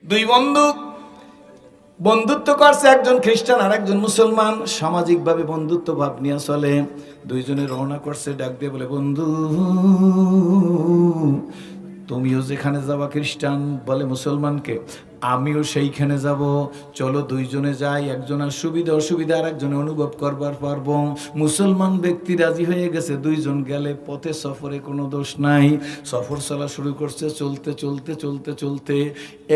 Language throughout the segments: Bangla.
দুই বন্ধু বন্ধুত্ব করছে, একজন খ্রিস্টান আর একজন মুসলমান। সামাজিকভাবে বন্ধুত্ব ভাব নিয়ে চলে। দুইজনে রওনা করছে, ডাক দিয়ে বলে, বন্ধু তুমিও যেখানে যাবা, খ্রিস্টান বলে মুসলমানকে, আমিও সেইখানে যাব, চলো দুইজনে যাই। একজনের সুবিধা অসুবিধা আর একজনে অনুভব করবার পারবো। মুসলমান ব্যক্তি রাজি হয়ে গেছে, দুইজন গেলে পথে সফরে কোনো দোষ নাই। সফর চলা শুরু করছে, চলতে চলতে চলতে চলতে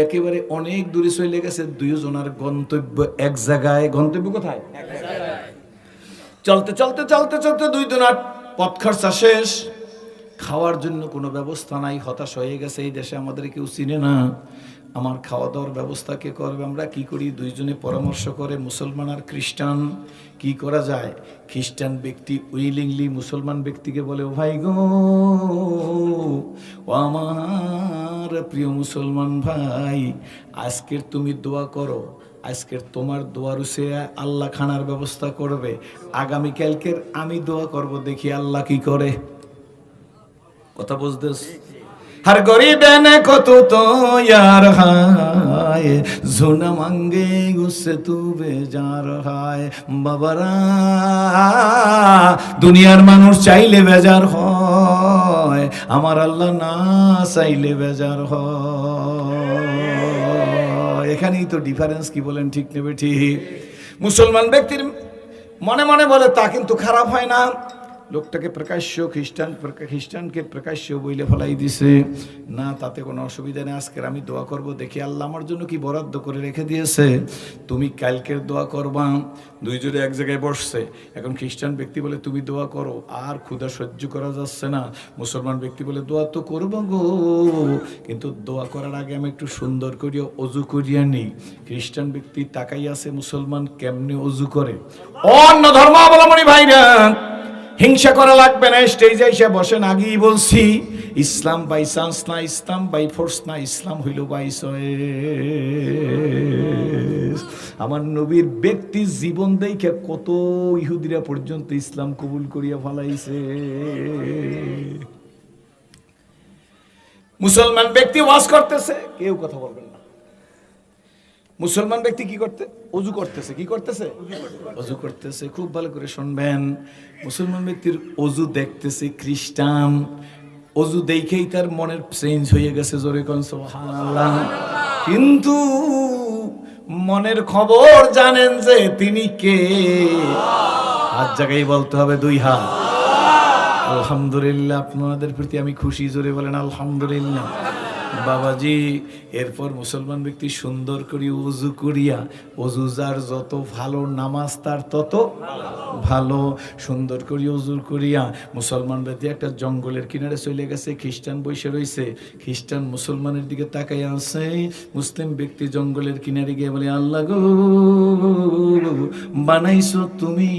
একেবারে অনেক দূরে চলে গেছে। দুইজনের গন্তব্য এক জায়গায়। গন্তব্য কোথায়? চলতে চলতে চলতে চলতে দুই দিনের পথ খরচা শেষ। খাওয়ার জন্য কোনো ব্যবস্থা নাই, হতাশ হয়ে গেছে। এই দেশে আমাদের কেউ চিনে না, আমার খাওয়া দাওয়ার ব্যবস্থা কে করবে? আমরা কি করি? দুইজনে পরামর্শ করে, মুসলমান আর খ্রিস্টান, কি করা যায়? খ্রিস্টান ব্যক্তি উইলিংলি মুসলমান ব্যক্তিকে বলে, ও ভাই গো, ও আমার প্রিয় মুসলমান ভাই, আজকের তুমি দোয়া করো, আজকের তোমার দোয়ার উসে আল্লাহ খানার ব্যবস্থা করবে। আগামীকালকের আমি দোয়া করব, দেখি আল্লাহ কি করে। কথা বুঝতেছ? हर गरीब ने को तू तो यार हाय, जुना मांगे उससे तू बेजार हाय। बाबारा দুনিয়ার মানুষ চাইলে বেজার হয়, আমার আল্লাহ না চাইলে বেজার হয়। এখানেই তো ডিফারেন্স। কি বলেন, ঠিক নেবে? ঠিক। মুসলমান ব্যক্তির মনে মনে বলে, তা কিন্তু খারাপ হয় না। লোকটাকে প্রকাশ্য খ্রিস্টানকে প্রকাশ্য বইলে ফেলাই দিছে, না তাতে কোনো অসুবিধা নেই। আজকের আমি দোয়া করব, দেখি আল্লাহ আমার জন্য কি বরাদ্দ করে রেখে দিয়েছে। তুমি কালকের দোয়া করবা। দুইজনে এক জায়গায় বসছে। এখন খ্রিস্টান ব্যক্তি বলে, তুমি দোয়া করো, আর ক্ষুধা সহ্য করা যাচ্ছে না। মুসলমান ব্যক্তি বলে, দোয়া তো করবো গো, কিন্তু দোয়া করার আগে আমি একটু সুন্দর করিয়া অজু করিয়া নিই। খ্রিস্টান ব্যক্তি তাকাই আছে, মুসলমান কেমনে অজু করে। অন্য ধর্মাবলম্বী ভাইরা, হিংসা করা লাগবে না, স্টেজে এসে বসেন। আগেই বলছি, ইসলাম বাই চান্স না, ইসলাম বাই ফোর্স না, ইসলাম হইল বাই চয়েস। আমার নবীর ব্যক্তি জীবন দেখে কত ইহুদিরা পর্যন্ত ইসলাম কবুল করিয়া ফেলাইছে। মুসলমান ব্যক্তি ওয়াজ করতেছে, কেউ কথা বলবেন না। মুসলমান ব্যক্তি কি করতে? অজু করতেছে। কি করতেছে? অজু করতেছে। খুব ভালো করে শুনবেন। মুসলমান ব্যক্তির অজু দেখতেছে খ্রিস্টান। অজু দেখেই তার মনের চেঞ্জ হয়ে গেছে, জোরে কোন সুবহানাল্লাহ। কিন্তু মনের খবর জানেন যে তিনি কে? হাত জায়গায় বলতে হবে, দুই হাত। আলহামদুলিল্লাহ, আপনাদের প্রতি আমি খুশি, জোরে বলেন আলহামদুলিল্লাহ। বাবাজি, এরপর মুসলমান ব্যক্তি সুন্দর করে ওযু করিয়া, ওযু যার যত ভালো, নামাজ তার তত ভালো। সুন্দর করে ওযু করিয়া মুসলমান ব্যক্তি একটা জঙ্গলের কিনারে চলে গেছে। খ্রিস্টান বসে রয়েছে। খ্রিস্টান মুসলমানের দিকে তাকাই আছে। মুসলিম ব্যক্তি জঙ্গলের কিনারে গিয়ে বলে, আল্লাহ গো, বানাইছো তুমি,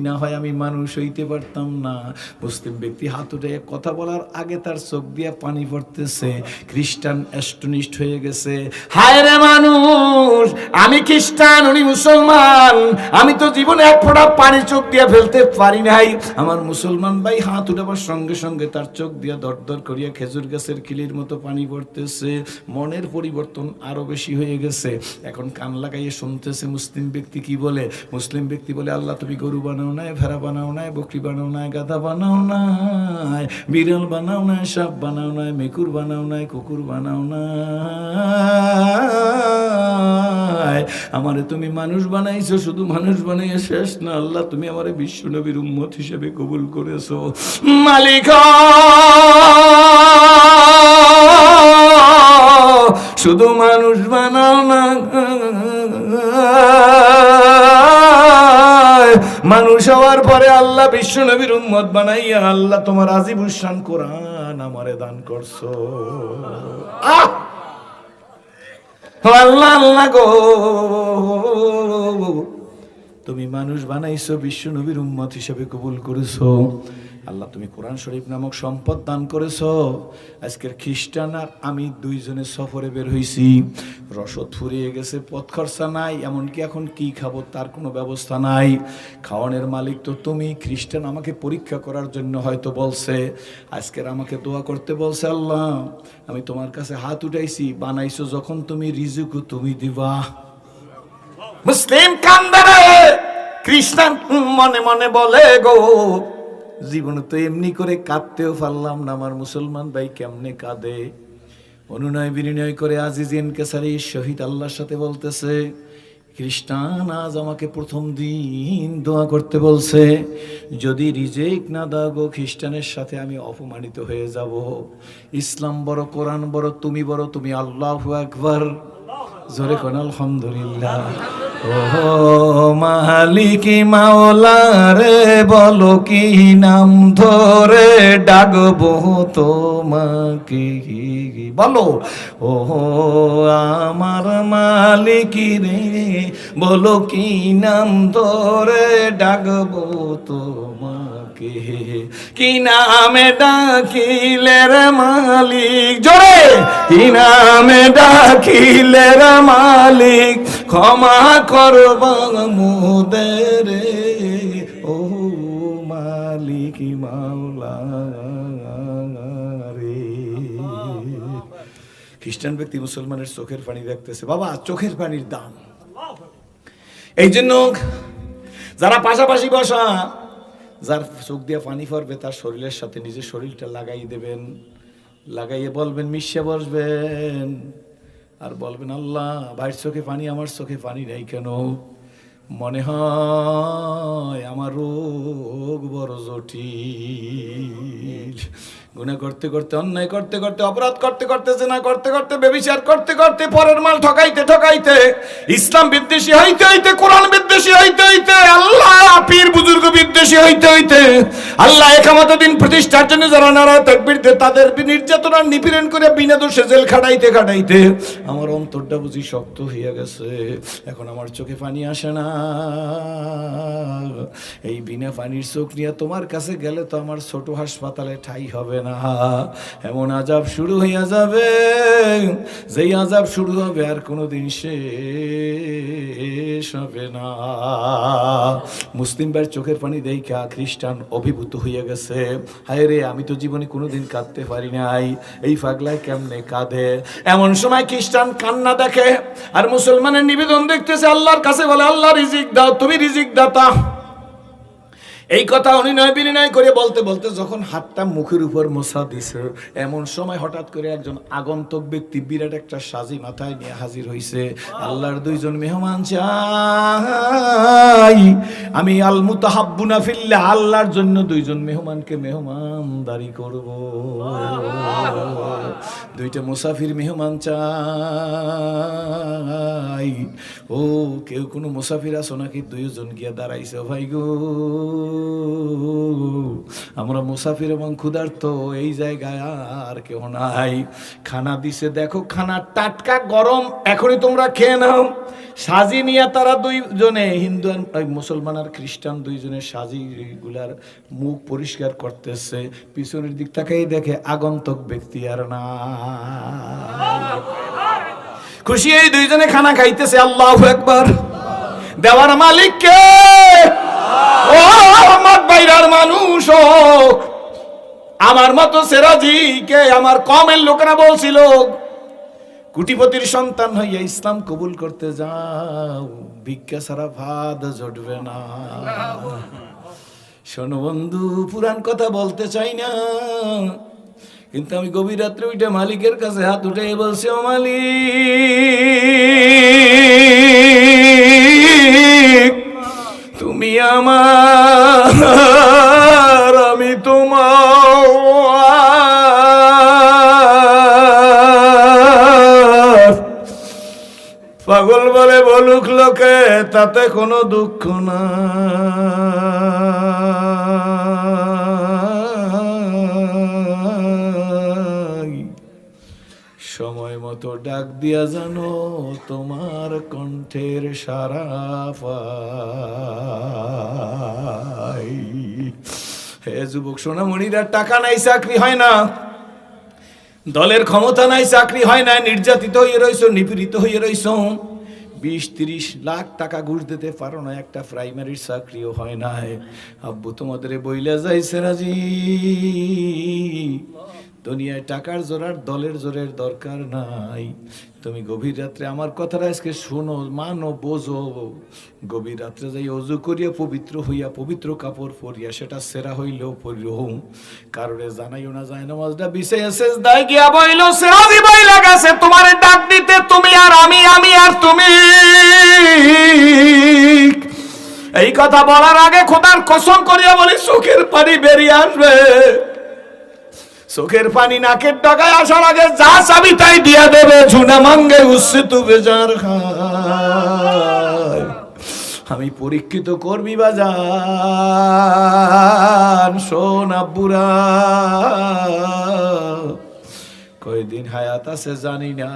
না হয় আমি মানুষ হইতে পারতাম না। মুসলিম ব্যক্তি হাত উঠে কথা বলার আগে তার চোখ দিয়ে পানি পড়তেছে। খ্রিস্টান অ্যাস্টনিশড হয়ে গেছে। হায় রে মানুষ, আমি খ্রিস্টান, উনি মুসলমান, আমি তো জীবনে এক ফোঁটা পানি চোখ দিয়ে ফেলতে পারি নাই। আমার মুসলমান ভাই হাত উঠাবার সঙ্গে সঙ্গে তার চোখ দিয়ে দরদর করিয়া খেজুর গাছের কিলির মতো পানি পড়তেছে। মনের পরিবর্তন আরো বেশি হয়ে গেছে। এখন কান লাগাইয়ে শুনতেছে মুসলিম ব্যক্তি কি বলে। মুসলিম ব্যক্তি বলে, আল্লাহ তুমি গরু বানাও নাই, ভেড়া বানাও নাই, বকরি বানাও নাই, গাধা বানাও নাই, বিড়াল বানাও নাই, সাপ বানাও নাই, মেকুর বানাও নাই, কুকুর বানাও নাই, আমারে তুমি মানুষ বানাইছো। শুধু মানুষ বানাইয়া শেষ না, আল্লাহ তুমি আমারে বিশ্ব নবীর উম্মত হিসেবে কবুল করেছো। মালিক শুধু মানুষ বানাও না, মানুষ হওয়ার পরে আল্লাহ বিশ্ব নবীর উম্মত বানাইয়া আল্লাহ তোমার আজিবুস-শান কোরআন আমারে দান করছো। আল্লাহ আল্লাহ গো, তুমি মানুষ বানাইছো, বিশ্ব নবীর উম্মত হিসেবে কবুল করেছো। আল্লাহ তুমি কোরআন শরীফ নামক সম্পদ দান করেছো। আজকের খ্রিস্টান আর আমি দুইজনে সফরে বের হইছি, রসদ ফুরিয়ে গেছে, পথ খরচা নাই, এমনকি এখন কি খাবো তার কোনো ব্যবস্থা নাই। খাওয়ানোর মালিক তো তুমি। খ্রিস্টান আমাকে পরীক্ষা করার জন্য হয়তো বলছে, আজকের আমাকে দোয়া করতে বলছে, আল্লাহ আমি তোমার কাছে হাত উঠাইছি, বানাইছো যখন তুমি, রিজিকও তুমি দিবা। মুসলিম কান্দে রে, খ্রিস্টান মনে মনে বলে গো জীবনে তো এমনি করে কাঁদতেও পারলাম না, আমার মুসলমান ভাই কেমনে কাঁদে। অনুনয় বিনিময় করে আজিজ ইনকেসারি শহীদ আল্লাহর সাথে বলতেছে, খ্রিস্টান আজ আমাকে প্রথম দিন দোয়া করতে বলছে, যদি রিজেক্ট না দাও গো খ্রিস্টানের সাথে আমি অপমানিত হয়ে যাব। ইসলাম বড়, কোরআন বড়, তুমি বড়, তুমি আল্লাহু আকবার। জোরে কোন আলহামদুলিল্লাহ। ও মালিকি মাওলা রে, বলো কি নাম ধরে ডাকবো তোমাকে, বলো ও আমার মালিকি রে, বলো কি নাম ধরে ডাকবো তোমাকে, কি নামে ডাকিলে রে মালিক, জোরে কি নামে ডাকিলে রে মালিক, ক্ষমা করবা মোদের ও মালিক মাওলা রে। খ্রিস্টান ব্যক্তি মুসলমানের চোখের পানি দেখতেছে, বাবা চোখের পানির দাম। এই জন্য যারা পাশাপাশি বসা, যার চোখ দিয়ে পানি পড়বে তার শরীরের সাথে নিজের শরীরটা লাগাই দেবেন, লাগাইয়ে বলবেন, মিশিয়ে বসবেন আর বলবেন, আল্লাহ ভাইয়ের চোখে পানি, আমার চোখে পানি নেই কেন? মনে হয় আমার রোগ বড় জটিল। গুনাহ করতে করতে, অন্যায় করতে করতে, অপরাধ করতে করতে, জিনা করতে করতে, ব্যভিচার করতে করতে, পরের মাল ঠকাইতে ঠকাইতে, ইসলাম বিদ্বেষী হইতে হইতে, কোরআন বিদ্বেষী হইতে হইতে, আল্লাহ পীর বুজুর্গ বিদ্বেষী হইতে হইতে, আল্লাহ একামত দিন প্রতিষ্ঠার জন্য যারা নারায়ে তাকবীর দেয় তাদের নির্যাতন আর নিপীড়ন করে বিনা দোষে জেল খাটাইতে খাটাইতে আমার অন্তরটা বুঝি শক্ত হইয়া গেছে। এখন আমার চোখে পানি আসে না। এই বিনা পানির চোখ নিয়ে তোমার কাছে গেলে তো আমার ছোট হাসপাতালে ঠাই হবে না। এমন আযাব শুরু হইয়া যাবে, যেই আযাব শুরু হবে আর কোনোদিন শেষ হবে না। মুসলিম ভাইয়ের চোখের পানি দেখা খ্রিস্টান অভিভূত হইয়া গেছে, হায় রে আমি তো জীবনে কোনোদিন কাঁদতে পারি নাই, এই পাগলায় কেমনে কাঁদে। এমন সময় খ্রিস্টান কান্না দেখে আর মুসলমানের নিবেদন দেখতেছে, আল্লাহর কাছে বলে, আল্লাহ রিজিক দাও, তুমি রিজিক দাতা। এই কথা অনুনয় বিনয় করে বলতে বলতে যখন হাতটা মুখের উপর মোছা দিছে, এমন সময় হঠাৎ করে একজন আগন্তুক ব্যক্তি বিরাট একটা সাজি মাথায় নিয়ে হাজির হইছে। আল্লাহর দুইজন মেহমান চাই, আমি আল মুতাহাব্বুনা ফিল্লাহ, আল্লাহর জন্য দুইজন মেহমানকে মেহমানদারি করব। দুইটা মুসাফির মেহমান চাই। ও কেউ কোনো মুসাফির আছো নাকি? দুইজন গিয়া দাঁড়াইছে, ভাই গো আমরা মুসাফির এবং ক্ষুধার্ত, এই জায়গায় আর কেউ নাই। খানা দিছে, দেখো খানা টাটকা গরম, এখনই তোমরা খেয়ে নাও। সাজি নিয়ে তারা দুইজনে, হিন্দু আর মুসলমান আর খ্রিস্টান দুইজনের সাজি গুলার মুখ পরিষ্কার করতেছে। পিছনের দিক তাকাই দেখে আগন্তুক ব্যক্তি আর না। খুশি এই দুইজনে খানা খাইতেছে। আল্লাহু আকবার। দেওয়ার মালিক কে? ও আমার বাইরার মানুষ, আমার মতো সেরাজি কে? আমার কমের লোকেরা বলছিল, কোটিপতির সন্তান হইয়া ইসলাম কবুল করতে যাও, ভিক্ষা ছাড়া ভাত জুটবে না। শোনো বন্ধু, পুরান কথা বলতে চাই না, কিন্তু আমি গভীর রাত্রে উঠে মালিকের কাছে হাত উঠে বলছি, ও মালিক তুমি আমার, আমি তোমার। পাগল বলে বলুক লোকে, তাতে কোনো দুঃখ না। সময় মতো ডাক দিয়া জানো তোমার কণ্ঠের সারা পাই। হে যুবক সোনামণিরা, টাকা নাই চাকরি হয় না, দলের ক্ষমতা নাই চাকরি হয় না, নির্যাতিত হয়ে রইছো, নিপীড়িত হয়ে রইছো, 20-30 লাখ টাকা ঘুষ দিতে পারো না, একটা প্রাইমারির চাকরিও হয় না। আব্বু তোমাদের বইলা যাইছে রাজি, দুনিয়ায় টাকার জোর আর দলের জোরের দরকার নাই। তুমি গভীর রাত্রে আমার কথাটা আজকে শোনো, মানো, বোঝো। গভীর রাত্রে যাই অজু করিয়া পবিত্র হইয়া পবিত্র কাপড় পরিয়া, সেটা সেরা হইলেও পরিও, কারণে জানাইও না যায় নামাজটা বিছাইয়া সেজদায় গিয়া বইল, সেরা দিবাই লাগাছে তোমারে ডাক দিতে, তুমি আর আমি, আমি আর তুমি। এই কথা বলার আগে খোদার কসম করিয়া বলি, চোখের পানি বেরিয়ে আসবে। চোখের পানি নাকের ডগায় আসার আগে যা চাবি তাই দিয়া দেবে। ঝুনা মাঙ্গে উসে তু বেজার খায়, আমি পরীক্ষিত করবি বাজান। শোন আব্বুরা, কয়দিন হায়াত আছে জানি না,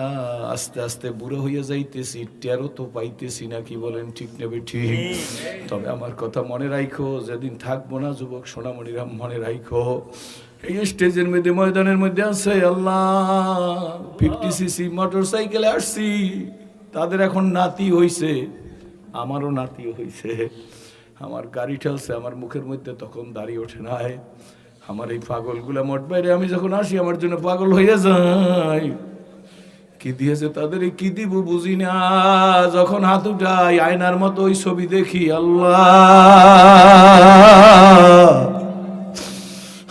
আস্তে আস্তে বুড়ো হয়ে যাইতেছি, টেরও তো পাইতেছি না। কি বলেন, ঠিক নেবে ঠিক? তবে আমার কথা মনে রাখো, যেদিন থাকবো না যুবক সোনামণিরা, মনে রাখো এই স্টেজের মধ্যে, ময়দানের মধ্যে আছে আল্লাহ 50cc মোটর সাইকেলে আসছি, তাদের এখন নাতি হইছে, আমারও নাতি হইছে। আমার গাড়ি ঠেলছে, আমার মুখের মধ্যে তখন দাড়ি ওঠে নাই। আমার এই পাগলগুলা মোট বাইরে, আমি যখন আসি আমার জন্য পাগল হয়ে যায়। কি দিয়েছে তাদের, কি দিব বুঝি না। যখন হাত উঠাই আয়নার মতো ওই ছবি দেখি, আল্লাহ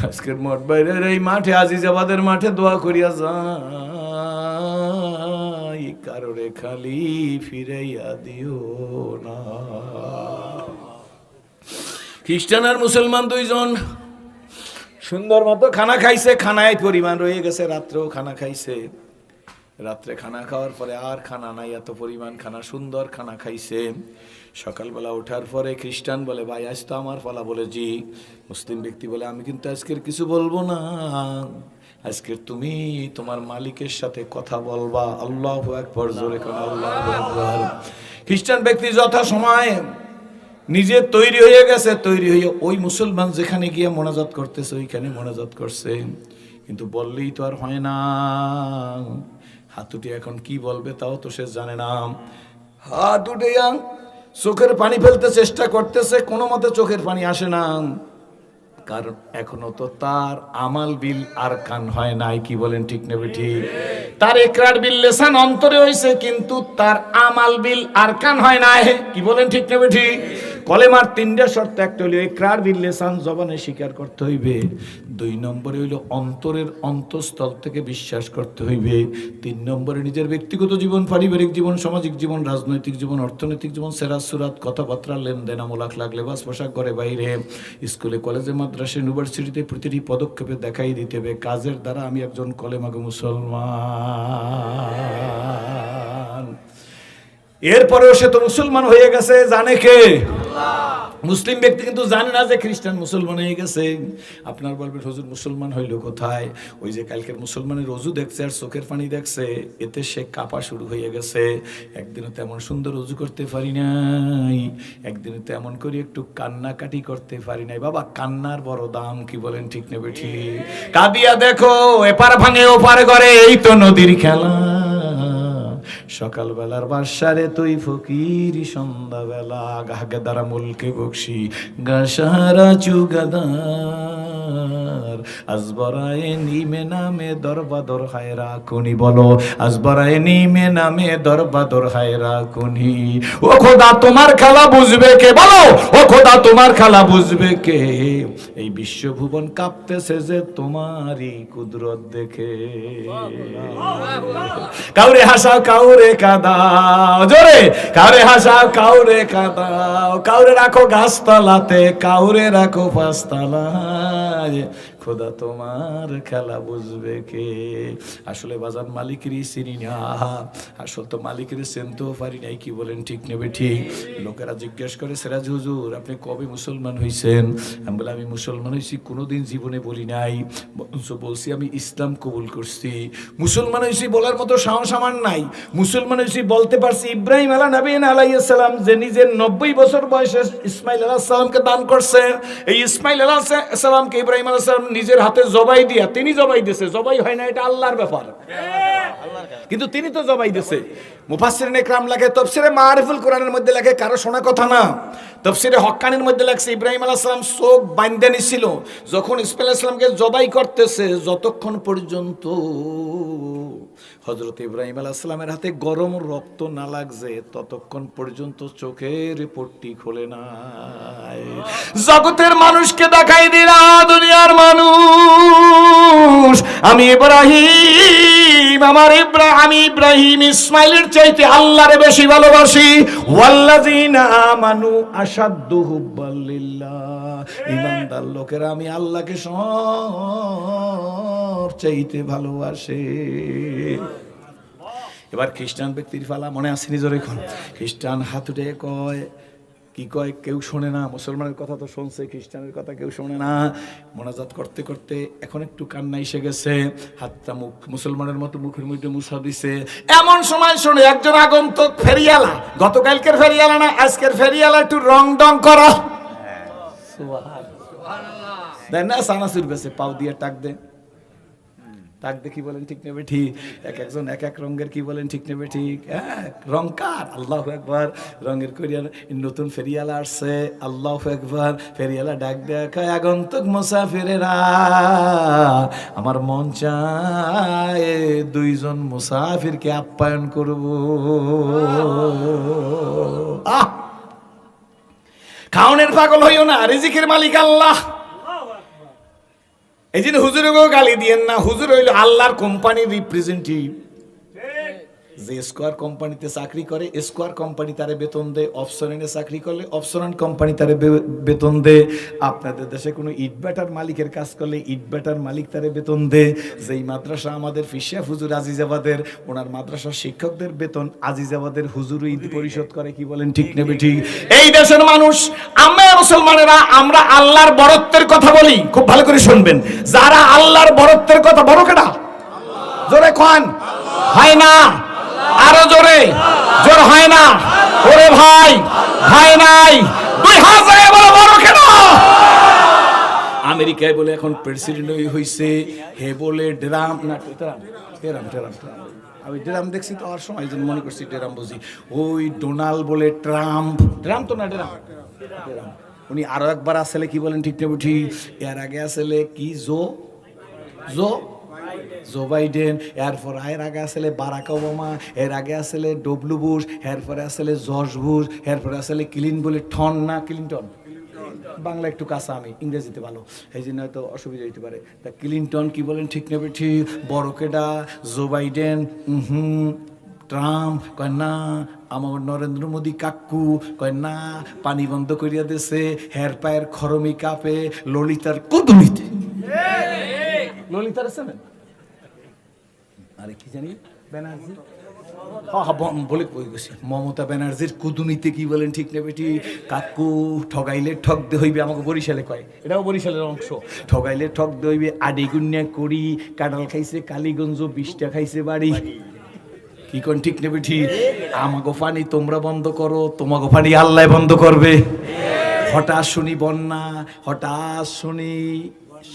আজকের মোট বাইরের এই মাঠে, আজিজাবাদের মাঠে দোয়া করিয়া যাই, কারোরে খালি ফিরাইয়া দিও না। খ্রিস্টান আর মুসলমান দুইজন সুন্দর মতো খানা খাইছে, খানায় পরিমাণ রয়ে গেছে, রাত্রেও খানা খাইছে। রাত্রে খানা খাওয়ার পরে আর খানা নাই, এত পরিমাণ খানা, সুন্দর খানা খাইছে। সকালবেলা ওঠার পরে খ্রিস্টান বলে, ভাই আজ তো আমার পালা। বলে, জি। মুসলিম ব্যক্তি বলে, আমি কিন্তু আজকের কিছু বলবো না, আজকের তুমি তোমার মালিকের সাথে কথা বলবা। আল্লাহু আকবার, জোরে কোন আল্লাহু আকবার। খ্রিস্টান ব্যক্তি যথা সময় নিজে তৈরি হয়ে গেছে, তৈরি হয়ে ওই মুসলমান যেখানে গিয়ে মোনাজাত করতেছে ওইখানে মোনাজাত করছে, কিন্তু বললেই তো আর হয় না। হাতুটি এখন কি বলবে তাও তো সে জানে না। হাত উঠে চোখের পানি ফেলতে চেষ্টা করতেছে, কোনো মতে চোখের পানি আসে না, কারণ এখনো তো তার আমাল বিল আর কান হয় নাই। কি বলেন, ঠিক নেবে ঠিক? তার ইকরার বিল লিসান অন্তরে হইছে, কিন্তু তার আমাল বিল আর কান হয় নাই। কি বলেন, ঠিক নেবে ঠিক? কলেমার 3টা শর্ত, একটা হইল ইকরার বিল লিসান, জবানে স্বীকার করতে হইবে। 2 নম্বরে হইল অন্তরের অন্তঃস্থল থেকে বিশ্বাস করতে হইবে। 3 নম্বরে নিজের ব্যক্তিগত জীবন, পারিবারিক জীবন, সামাজিক জীবন, রাজনৈতিক জীবন, অর্থনৈতিক জীবন, সেরাত সুরাত, কথাবার্তা, লেনদেন, আমল আখলাক, লেবাস পোশাক, ঘরে বাইরে, স্কুলে কলেজে, মাদ্রাসা, ইউনিভার্সিটিতে প্রতিটি পদক্ষেপে দেখাই দিতে হবে, কাজের দ্বারা আমি একজন কলেমাগো মুসলমান। এরপরেও সে তো মুসলমান হয়ে গেছে, জানে কে? মুসলিম ব্যক্তি কিন্তু জানে না যে খ্রিস্টান মুসলমান হয়ে গেছে। আপনার বলবেন, হুজুর মুসলমান হইল কোথায়? ওই যে কালকের মুসলমানের রজু দেখছে আর চোখের পানি দেখছে, এতে সে কাঁপা শুরু হয়ে গেছে। একদিনও তেমন সুন্দর রজু করতে পারি নাই, একদিনও তেমন করে একটু কান্নাকাটি করতে পারি নাই। বাবা, কান্নার বড় দাম। কি বলেন, ঠিক নেবে ঠিক? কাঁদিয়া দেখো, এপার ভাঙে ওপার করে, এই তো নদীর খেলা। সকালবেলার বাসারে তুই ফকির, সন্ধ্যাবেলা গাগে দ্বারা মুলকে বকশি, গাসারা চুগাদার, আজবরায়ে নিমে নামে দরবাদর হায়রা কুনি। বলো, আজবরায়ে নিমে নামে দরবাদর হায়রা কুনি। ও খোদা তোমার খেলা বুঝবে কে? বলো, ও খোদা তোমার খেলা বুঝবে কে? এই বিশ্বভুবন কাঁপতেছে যে তোমারই কুদরত দেখে। কাউরে হাসাও, কাউরে কাঁদাও, জোরে কাউরে হাসাও, কাউরে কাঁদাও, কাউরে রাখো গাছতলাতে, কাউরে রাখো পাঁচতলায়, খোদা তোমার খেলা বুঝবে কে। আসলে বাজার মালিকেরই চিনি না, আসল তো মালিকের চিনতেও পারি নাই, কি বলেন ঠিক নেবে ঠিক। লোকেরা জিজ্ঞেস করে সিরাজ হুজুর আপনি কবে মুসলমান হয়েছেন? আমি বলে আমি মুসলমান হয়েছি কোনোদিন জীবনে বলি নাই, বলছি আমি ইসলাম কবুল করছি। মুসলমান হয়েছি বলার মতো সাহস আমার নাই। মুসলমান হয়েছি বলতে পারছি ইব্রাহিম আলাইহিস সালাম যে নিজের 90 বছর বয়সে ইসমাইল আলাইহিস সালামকে দান করছে, এই ইসমাইল আলাইহিস সালামকে ইব্রাহিম আলাইহিস সালাম নিজের হাতে জবাই দিয়া, তিনি জবাই দিয়েছে, জবাই হয় না, এটা আল্লাহর ব্যাপার, কিন্তু তিনি তো জবাই দিয়েছে। মুফাসসিরিনে ইকরাম লেখে, তাফসীরে মারিফুল কোরআনের মধ্যে লেখে, কারো শোনা কথা না, তাফসীরে হক্কানির মধ্যে লেখছে ইব্রাহিম আলাইহিস সালাম চোখ বাঁধা নিছিল যখন ইসমাইল আলাইহিস সালামকে জবাই করতেছে, যতক্ষণ পর্যন্ত হযরত ইব্রাহিম আলাইহিস সালামের হাতে গরম রক্ত না লাগছে ততক্ষণ পর্যন্ত চোখের পট্টি খোলে নাই। জগতের মানুষকে দেখাই দিলা, দুনিয়ার মানুষ আমি ইব্রাহিম, আমি ইব্রাহিম ইসমাইলের চাইতে আল্লাহরে বেশি ভালোবাসি। ওয়াল্লাযিনা আমানু আশাদ্দু হুব্বাল লিল্লাহ, ঈমানদার লোকেরা আমি আল্লাহকে সব চাইতে ভালোবাসে। এবার খ্রিস্টান ব্যক্তির ফালা, মনে আসেনি জোরে কোন খ্রিস্টান হাত উঠে কয়, কি কয় কেউ শোনে না, মুসলমানের কথা তো শুনছে, খ্রিস্টানের কথা কেউ শোনে না। মোনাজাত করতে করতে এখন একটু কান্না এসে গেছে, হাতটা মুখ মুসলমানের মতো মুখের মধ্যে মুছা দিছে। এমন সময় শোনে একজন আগন্তুক ফেরিয়ালা, গতকালকের ফেরিয়ালা না আজকের ফেরিয়ালা, একটু রং ডং করা, দেন না সানাসুর বেছে পাও দিয়ে টাক দে, তাক দেখি বলেন ঠিক নেবে ঠিক, এক একজন এক এক রঙের, কি বলেন ঠিক নেবে ঠিক, রংকার আল্লাহু আকবার, রঙের করিয়ার নতুন ফেরিয়ালা আসছে, আল্লাহু আকবার। ফেরিয়ালা ডাক দেখায়, আগন্তুক মুসাফিরেরা আমার মন চায় দুইজন মুসাফিরকে আপ্যায়ন করব। খাওনের পাগল হইও না, রিজিকের মালিক আল্লাহ। এই জন্য হুজুরকেও গালি দিয়েন না, হুজুর হইল আল্লাহর কোম্পানির রিপ্রেজেন্টেটিভ। যে স্কোয়ার কোম্পানিতে চাকরি করে, স্কোয়ার কোম্পানি তারে বেতন দেয়, অপসরেন্টে চাকরি করলে অপসরেন্ট কোম্পানি তারে বেতন দেয়। আপনাদের দেশে কোনো ইটবাটার মালিকের কাজ করলে ইটবাটার মালিক তারে বেতন দেয়। যেই মাদ্রাসা আমাদের ফিশিয়া হুজুর আজিজাবাদের, ওনার মাদ্রাসার শিক্ষকদের বেতন আজিজাবাদের হুজুরই পরিশোধ করে, কি বলেন ঠিক নেবে ঠিক। এই দেশের মানুষ আমরা মুসলমানেরা, আমরা আল্লাহর বরত্বের কথা বলি, খুব ভালো করে শুনবেন, যারা আল্লাহর বরত্বের কথা, বড় কেডা জোরে কোন হয় না, আরো জোরে, জোর হয় না, ওরে ভাই ভাই নাই, দুই হাত জায়গায় বলো বড় কেন। আমেরিকায় বলে এখন প্রেসিডেন্ট হইছে, হে বলে ড্রাম না টেরাম, আমি ড্রাম দেখছি তো আর সময় জন্য মনে করছি ড্রাম বুঝি, ওই ডোনাল্ড বলে ট্রাম্প, ড্রাম তো না ড্রাম, উনি আরো একবার আসলে কি বলেন ঠিক নেবে ঠিক। এর আগে আসলে কি জো বাইডেন, এরপর এর আগে আসলে বারাক ওবামা, এর আগে আসলে ডব্লিউ বুশ, এরপরে আসলে জর্জ বুশ, এরপরে আসলে ক্লিন্টন, বাংলা একটু কাঁচা, আমি ইংরেজিতে ভালো, এই জন্য হয়তো অসুবিধা হইতে পারে। তা ক্লিন্টন কি বলেন ঠিক নেবে ঠিক, বড়কেডা জো বাইডেন, ট্রাম্প কয় না, আমার নরেন্দ্র মোদী কাকু কয় না, পানি বন্ধ করিয়া দিছে, হের পায়ের খরমি কাপে ললিতার কুদুনিতে, ললিতার আছে না, আরে কি জানি ব্যানার্জি, বলে গেছি, মমতা ব্যানার্জির কুদুনিতে, কি বলেন ঠিক নেবে ঠিক। কাকু ঠগাইলে ঠকতে হইবে, আমাকে বরিশালে কয়, এটাও বরিশালের অংশ, ঠগাইলে ঠকতে হইবে, আডিগুন্যা করি, কাঁঠাল খাইছে কালীগঞ্জ, 20টা খাইছে বাড়ি, কি কোন ঠিক নেবে ঠিক। আমাকে পানি তোমরা বন্ধ করো, তোমাকে পানি আল্লাহ বন্ধ করবে। হঠাৎ শুনি বন্যা, হঠাৎ শুনি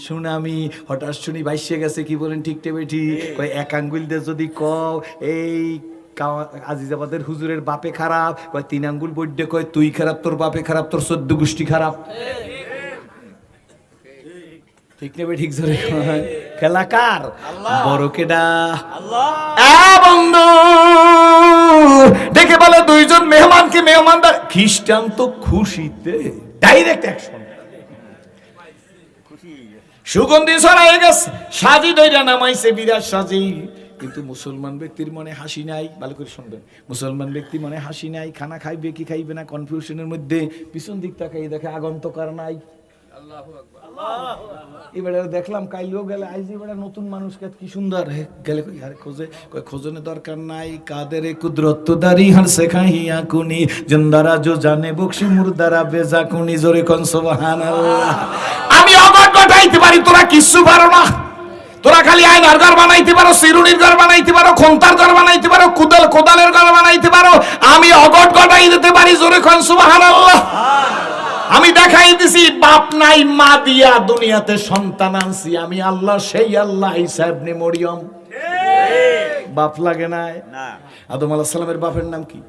সুনামি, হঠাৎ শুনি ভাইসে গেছে, কি বলেন ঠিক নেবে ঠিক। কয় এক আঙ্গুল দিয়ে যদি কও এই আজিজাবাদের হুজুরের বাপে খারাপ, কয় 3 আঙ্গুল বইডে কয় তুই খারাপ, তোর বাপে খারাপ, তোর 14 গোষ্ঠী খারাপ, ঠিক নেবে ঠিক। জোরে খেলা কার, বড় কেডা বন্ধু দেখে বলে দুইজন মেহমানকে মেহমানদার, খ্রিস্টান তো খুশিতে ডাইরেক্ট অ্যাকশন, সুগন্ধি ছড়াই গেছে, সাজি দইরা নামাইছে বিরাট সাজি, কিন্তু মুসলমান ব্যক্তির মনে হাসি নাই। ভালো করে শুনবেন, মুসলমান ব্যক্তি মনে হাসি নাই, খানা খাইবে কি খাইবে না কনফিউশনের মধ্যে, পিছন দিক তাকাই দেখে আগন্তকার নাই, এবারে দেখলাম কাইলেও গেলে আইজ এবারে নতুন মানুষকে কি সুন্দর গেলে আর খোঁজে খোঁজনে দরকার নাই কাদের কুদরত দারি হার শেখাইয়া কুনি জিন্দারা জো জানে বকশি মুর্দারা বেজা কুনি জোরে কোন সুবহানাল্লাহ। আমি অগট গটাইতে পারি, তোরা কিচ্ছু পারো না। তোরা খালি আয়নার ঘর বানাইতে পারো, চিরুনির ঘর বানাইতে পারো, খন্তার ঘর বানাইতে পারো, কোদালের ঘর বানাইতে পারো। আমি অগট গটাই দিতে পারি, জোরে কোন সুবহানাল্লাহ। আমি দেখাই দিছি বাপ নাই মা দিয়া দুনিয়াতে সন্তান আনছি আমি আল্লাহ, সেই আল্লাহ ঈসা ইবনে মরিয়ম। বাপ লাগে না? আদম আলাইহিস সালামের বাপের নাম কি?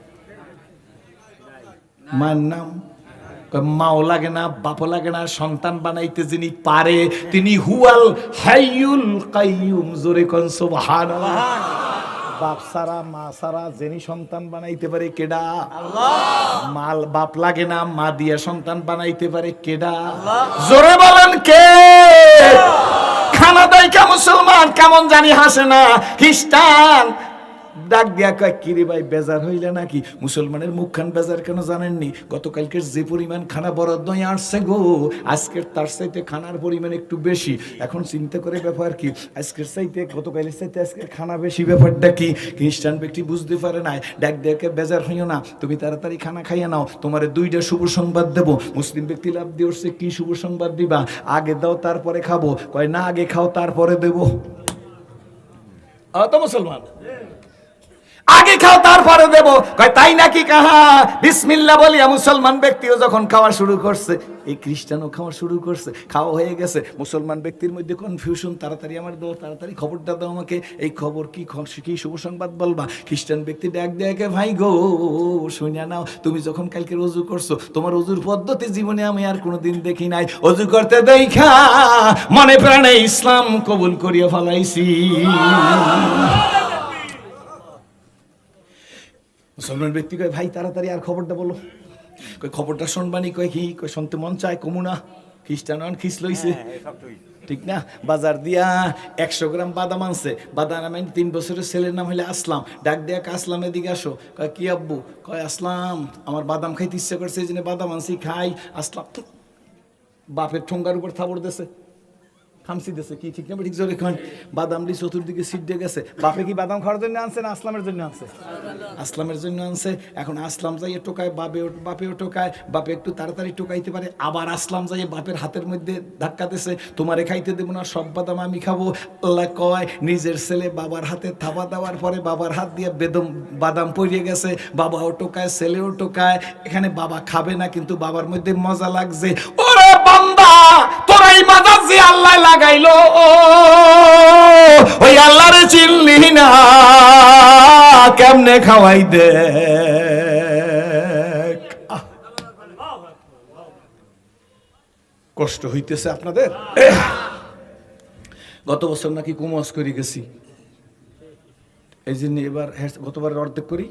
মায়ের নাম? মাও লাগে না, বাপও লাগে না। সন্তান বানাইতে যিনি পারে তিনি হুয়াল হাইয়ুল কাইয়ুম, জোরে কোন সুবহানাল্লাহ। বাপ সারা মা সারা যিনি সন্তান বানাইতে পারে কেডা? আল্লাহ। মাল বাপ লাগে না, মা দিয়া সন্তান বানাইতে পারে কেডা? আল্লাহ। জোরে বলেন কে? খানা দেয় কে মুসলমান কেমন জানি হাসে না, খ্রিস্টান ডাক দিয়া কয় কিরে ভাই বেজার হইলে নাকি? মুসলমানের মুখখান বেজার কেন জানেননি? গতকালকের যে পরিমাণ খানা বরাদ্দ আসছে গো, আজকের তার চাইতে খানার পরিমাণ একটু বেশি। এখন চিন্তা করে ব্যাপার কি, আজকের চাইতে গতকালের চাইতে আজকের খানা বেশি, ব্যাপারটা কি? খ্রিস্টান ব্যক্তি বুঝতে পারে নাই। ডাক দিয়া বেজার হইও না, তুমি তাড়াতাড়ি খানা খাইয়া নাও, তোমার দুইটা শুভ সংবাদ দেব। মুসলিম ব্যক্তি লাভ দিয়ে উঠছে, কি শুভ সংবাদ দিবা? আগে দাও তারপরে খাবো। কয় না, আগে খাও তারপরে দেব। তো মুসলমান আগে খাও তারপরে দেব। কয় তাই নাকি? কাহা বিসমিল্লাহ বলিয়া মুসলমান ব্যক্তিও যখন খাওয়া শুরু করছে, এই খ্রিস্টানও খাওয়া শুরু করছে। খাওয়া হয়ে গেছে, মুসলমান ব্যক্তির মধ্যে কনফিউশন, তাড়াতাড়ি আমার দাও, তাড়াতাড়ি খবরটা দাও আমাকে। এই খবর কি, কি শুভ সংবাদ বলবা? খ্রিস্টান ব্যক্তি ডাক দেখে, ভাই গো শুনিয়া নাও, তুমি যখন কালকে অজু করছো, তোমার অজুর পদ্ধতি জীবনে আমি আর কোনোদিন দেখি নাই। অজু করতে দেখা মনে প্রাণে ইসলাম কবুল করিয়া ফেলাইছি। মুসলমান ব্যক্তি কয় ভাই তাড়াতাড়ি আর খবরটা বলো। কই খবরটা শুনবানি? কয় কি? কয় শুনতে মন চায়, কমু না। খ্রিস্টান খিস লইছে, ঠিক না? বাজার দিয়া 100 গ্রাম বাদাম আনছে। বাদাম আমি 3 বছরের ছেলের নাম হইলে আসলাম। ডাক দিয়া আসলাম এদিকে আসো। কয় কি আব্বু? কয় আসলাম, আমার বাদাম খাইতে ইচ্ছা করছে, এই জন্য বাদাম আনছি, খাই। আসলাম বাপের ঠোঙ্গার উপর থাবড় দেছে, খামসি দেছে, কি ঠিক না? ঠিক জোরে কয়। বাদাম দি চতুর্দিকে ছিটে গেছে। বাপে কি বাদাম খাওয়ার জন্য আনছে না আসলামের জন্য আনছে? আসলামের জন্য আনছে। এখন আসলাম যাই টোকায়, বাপেও টোকায়। বাপে একটু তাড়াতাড়ি টোকাইতে পারে, আবার আসলাম যাই বাপের হাতের মধ্যে ধাক্কা দিছে, তোমারে খাইতে দেবো না, সব বাদাম আমি খাবো। আল্লাহ কয় নিজের ছেলে বাবার হাতে থাবা দেওয়ার পরে বাবার হাত দিয়ে বাদাম পড়িয়ে গেছে। বাবাও টোকায়, ছেলেও টোকায়। এখানে বাবা খাবে না, কিন্তু বাবার মধ্যে মজা লাগছে। ওরে বান্দা, তোর এই মজা যে আল্লাহ লাগাইলো, ওই আল্লাহরে চিনলি না, কেমনে খাওয়াই দে। কষ্ট হইতেছে আপনাদের? গত বছর নাকি কুমস করে গেছি, এই জন্য এবার গতবার অর্ধেক করি।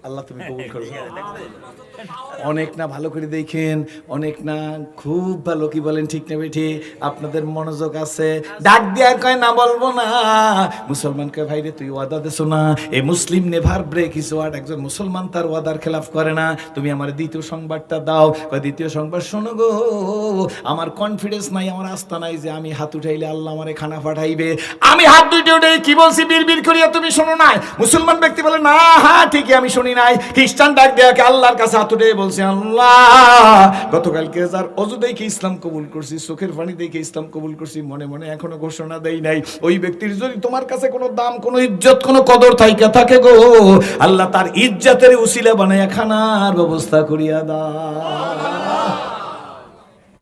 আল্লাহ তুমি কবুল করো। অনেক না ভালো করে দেখেন, অনেক না খুব ভালো, কি বলেন ঠিক না বেঠি? আপনাদের মনোযোগ আছে। ডাক দিয়া কয় না বলবো না। মুসলমান কয় ভাই রে তুই ওয়াদা দেছো না, এই মুসলিম নেভার ব্রেক হিজ ওয়ার্ড। একজন মুসলমান তার ওয়াদার খেলাফ করে না। তুমি আমার দ্বিতীয় সংবাদটা দাও। কয় দ্বিতীয় সংবাদ শোনো গো, আমার কনফিডেন্স নাই, আমার আস্থা নাই যে আমি হাত উঠাইলে আল্লাহ আমারে খানা পাঠাইবে। আমি হাত দুইটা উঠে কি বলছি বিড়বিড় করিয়া তুমি শোনো নাই? মুসলমান ব্যক্তি বলে না, হ্যাঁ ঠিকই আমি শুনি নাই। খ্রিস্টান ডাক দেয়াকে আল্লাহর কাছে হাত উঠে বলছে, আল্লাহ গতকালকে যার অজু দেখে ইসলাম কবুল করছি, চোখের পানি দেখে ইসলাম কবুল করছি, মনে মনে এখনো ঘোষণা দেই নাই, ওই ব্যক্তির যদি তোমার কাছে কোনো দাম, কোনো ইজ্জত, কোনো কদর থাইকা থাকে গো, আল্লাহ তার ইজ্জতের উসিলা বানায়া খানার ব্যবস্থা করিয়া দাও।